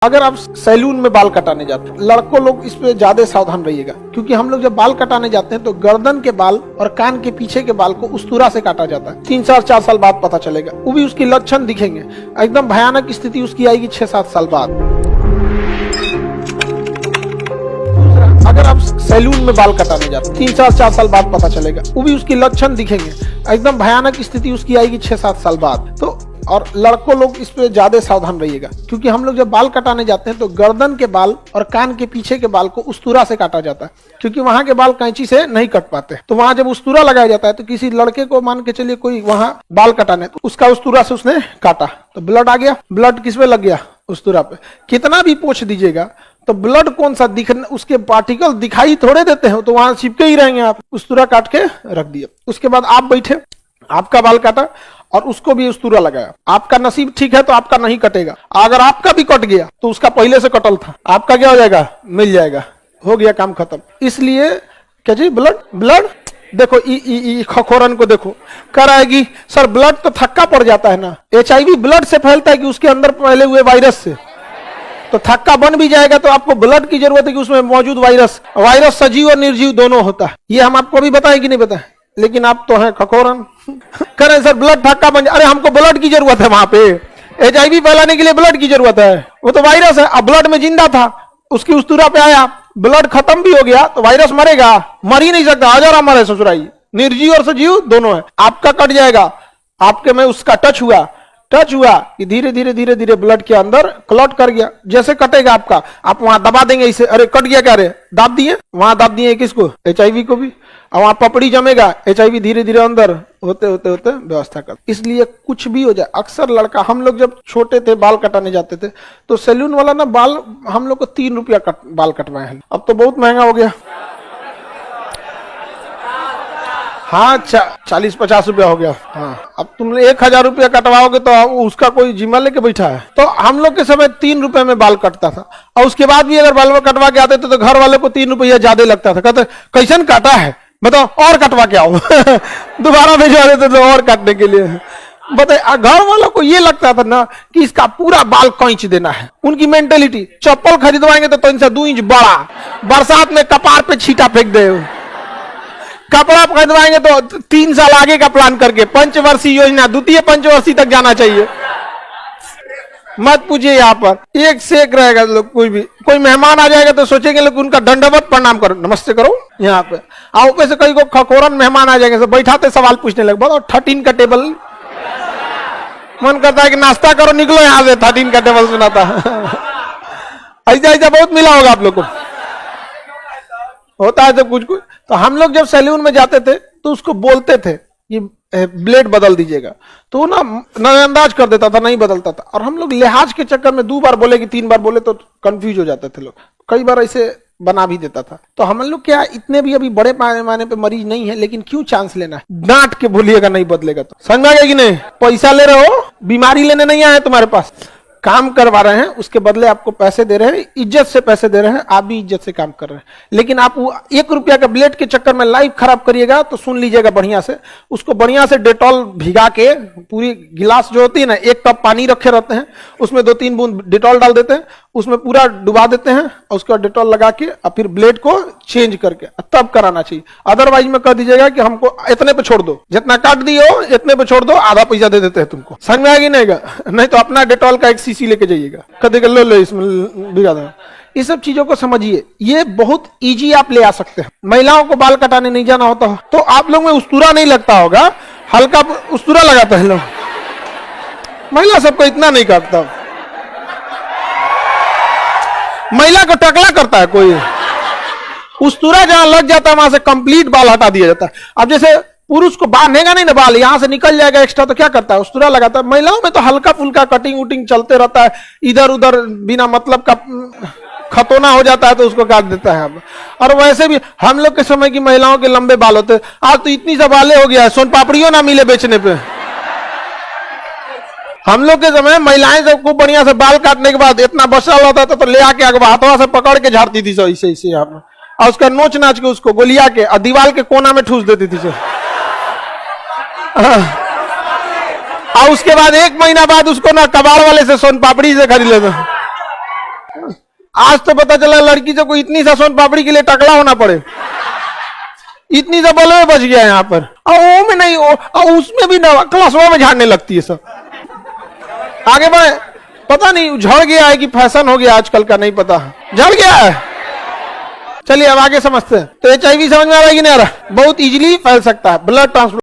अगर आप सैलून में बाल कटाने जाते हैं, लड़कों लोग इस पे ज्यादा सावधान रहिएगा, क्योंकि हम लोग जब बाल कटाने जाते हैं तो गर्दन के बाल और कान के पीछे के बाल को उस्तूरा से काटा जाता है। 3-4 साल बाद पता चलेगा, वो भी उसकी लक्षण दिखेंगे। एकदम भयानक स्थिति उसकी आएगी 6-7 साल बाद। अगर आप सैलून में बाल कटाने जाते हैं, 3-4 साल बाद पता चलेगा, वो भी उसकी लक्षण दिखेंगे। एकदम भयानक स्थिति उसकी आएगी 6-7 साल बाद। तो और लड़कों लोग इस पे ज्यादा सावधान रहिएगा, क्योंकि हम लोग जब बाल कटाने जाते हैं तो गर्दन के बाल और कान के पीछे के बाल को उस्तूरा से काटा जाता है, क्योंकि वहां के बाल कैंची से नहीं कट पाते। तो वहां जब उस्तूरा लगाया जाता है तो किसी लड़के को मान के चलिए कोई वहां बाल कटाने, तो उसका उस्तूरा से उसने काटा तो ब्लड आ गया। ब्लड किस पे लग गया? उस्तूरा पे। कितना भी पोंछ दीजिएगा तो ब्लड कौन सा उसके पार्टिकल दिखाई थोड़े देते हैं, तो वहां चिपके ही रहेंगे। आप उस्तूरा काट के रख दिए, उसके बाद आप बैठे, आपका बाल काटा और उसको भी उस्तूरा लगाया। आपका नसीब ठीक है तो आपका नहीं कटेगा। अगर आपका भी कट गया तो उसका पहले से कटल था, आपका क्या हो जाएगा? मिल जाएगा, हो गया काम खत्म। इसलिए क्या चाहिए? ब्लड। देखो खखोरन को देखो, कराएगी सर ब्लड तो थक्का पड़ जाता है ना। HIV ब्लड से फैलता है कि उसके अंदर फैले हुए वायरस से? तो थक्का बन भी जाएगा तो आपको ब्लड की जरूरत है कि उसमें मौजूद वायरस सजीव और निर्जीव दोनों होता है। ये हम आपको भी बताएं कि नहीं बताएं, लेकिन आप तो हैं खखोरन। करें सर ब्लड थक्का बन जाए, अरे हमको ब्लड की जरूरत है, वहां पे HIV फैलाने के लिए ब्लड की जरूरत है। वो तो वायरस है, अब ब्लड में जिंदा था, उसकी उस्तूरा पे आया, ब्लड खत्म भी हो गया तो वायरस मरेगा? मर ही नहीं सकता, हजारा मरे ससुराई। निर्जीव और सजीव दोनों है। आपका कट जाएगा, आपके में उसका टच हुआ कि धीरे धीरे ब्लड के अंदर क्लॉट कर गया। जैसे कटेगा आपका, आप वहां दबा देंगे इसे, अरे कट गया क्या रे, दाब दिए, वहां दाब दिए किसको? HIV को भी। और वहां पपड़ी जमेगा, HIV धीरे धीरे अंदर होते व्यवस्था कर। इसलिए कुछ भी हो जाए, अक्सर लड़का, हम लोग जब छोटे थे बाल कटाने जाते थे तो सैलून वाला ना बाल हम लोग को 3 रुपया बाल कटवाए हैं। अब तो बहुत महंगा हो गया। हाँ 40-50 रुपया हो गया। हाँ अब तुम 1000 रुपया कटवाओगे तो उसका कोई जिम्मा लेके बैठा है? तो हम लोग के समय 3 रुपए में बाल कटता था, और उसके बाद भी अगर बाल कटवा के आते थे तो घर वाले को 3 रुपया ज्यादा लगता था। कहते कैसन काटा है बताओ, और कटवा के आओ। दोबारा भेजवा देते थे और काटने के लिए। बताए घर वालों को ये लगता था ना कि इसका पूरा बाल खींच देना है। उनकी मेंटेलिटी, चप्पल खरीदवाएंगे तो 3 से 2 इंच बड़ा, बरसात में कपार पे छींटा फेंक दे। कपड़ा खरीदवाएंगे तो 3 साल आगे का प्लान करके, पंचवर्षीय योजना, द्वितीय पंचवर्षीय तक जाना चाहिए। मत पूछिए, यहाँ पर एक से एक रहेगा लोग। कोई मेहमान आ जाएगा तो सोचेंगे लोग उनका दंडवत प्रणाम करो, नमस्ते करो। यहाँ पे आओ पे से कई को खखोरन मेहमान आ जाएंगे, बैठाते सवाल पूछने लगे, बताओ 13 का टेबल। मन करता है कि नाश्ता करो, निकलो यहाँ से, 13 का टेबल सुनाता। ऐसा बहुत मिला होगा आप लोग को, होता है तो कुछ। तो हम लोग जब सैलून में जाते थे तो उसको बोलते थे कि ब्लेड बदल दीजिएगा, तो वो ना नजरअंदाज कर देता था, नहीं बदलता था। और हम लोग लिहाज के चक्कर में 2 बार बोले कि 3 बार बोले तो कंफ्यूज हो जाते थे लोग, कई बार ऐसे बना भी देता था। तो हम लोग क्या इतने भी अभी बड़े पैमाने पे मरीज नहीं है, लेकिन क्यों चांस लेना है? डांट के बोलिएगा, नहीं बदलेगा तो। समझ में आ गया कि नहीं? पैसा ले रहे हो, बीमारी लेने नहीं आए तुम्हारे पास, काम करवा रहे हैं, उसके बदले आपको पैसे दे रहे हैं, इज्जत से पैसे दे रहे हैं, आप भी इज्जत से काम कर रहे हैं। लेकिन आप 1 रुपया का ब्लेड के चक्कर में लाइफ खराब करिएगा तो सुन लीजिएगा बढ़िया से, उसको बढ़िया से डेटॉल भिगा के, पूरी गिलास जो होती है ना, 1 कप पानी रखे रहते हैं, उसमें 2-3 बूंद डेटॉल डाल देते हैं, उसमें पूरा डुबा देते हैं, और उसका डेटॉल लगा के और फिर ब्लेड को चेंज करके तब कराना चाहिए। अदरवाइज में कह दीजिएगा कि हमको इतने पे छोड़ दो, जितना काट दियो इतने पे छोड़ दो, आधा पैसा दे देते हैं तुमको। समझ में आएगी नहीं तो अपना डेटॉल का 1 सीसी लेके जाइएगा, कदे लो इसमें भिगा दो। ये सब चीजों को समझिए, ये बहुत इजी आप ले आ सकते हैं। महिलाओं को बाल कटाने नहीं जाना होता तो आप लोग में उस्तूरा नहीं लगता होगा, हल्का उस्तूरा लगाता है लोग, महिला सबको इतना नहीं काटता। महिला को टकला करता है कोई, उस्तूरा जहां लग जाता है वहां से कंप्लीट बाल हटा दिया जाता है। अब जैसे पुरुष को बांधेगा नहीं ना बाल, यहां से निकल जाएगा एक्स्ट्रा, तो क्या करता है? उस्तूरा लगाता है। महिलाओं में तो हल्का फुल्का कटिंग उटिंग चलते रहता है, इधर उधर बिना मतलब का खतौना हो जाता है तो उसको काट देता है। और वैसे भी हम लोग के समय की महिलाओं के लंबे बाल होते, आज तो इतनी सा बालें हो गया है, सोन पापड़ियों ना मिले बेचने पे। हम लोग के समय महिलाएं जब खूब बढ़िया से बाल काटने के बाद इतना बसल होता था तो ले आके अगवा हाथों से पकड़ के झाड़ती थी, ऐसे यहाँ पे, और उसका नोच नाच के उसको गोलिया के और दीवार के कोना में ठूस देती थी। और उसके बाद 1 महीना बाद उसको ना कबाड़ वाले से सोन पापड़ी से खरीद लेते। आज तो पता चला लड़की से कोई इतनी सा सोन पापड़ी के लिए टकला होना पड़े, इतनी सा बल में बच गया यहाँ पर। और वो में नहीं, उसमें भी ना क्लासवा में झाड़ने लगती है सब। आगे बढ़े, पता नहीं झड़ गया है कि फैशन हो गया आजकल का, नहीं पता, झड़ गया है। चलिए अब आगे समझते हैं। तो HIV समझ में आ रहा है कि नहीं आ रहा? बहुत इजीली फैल सकता है। Blood transfer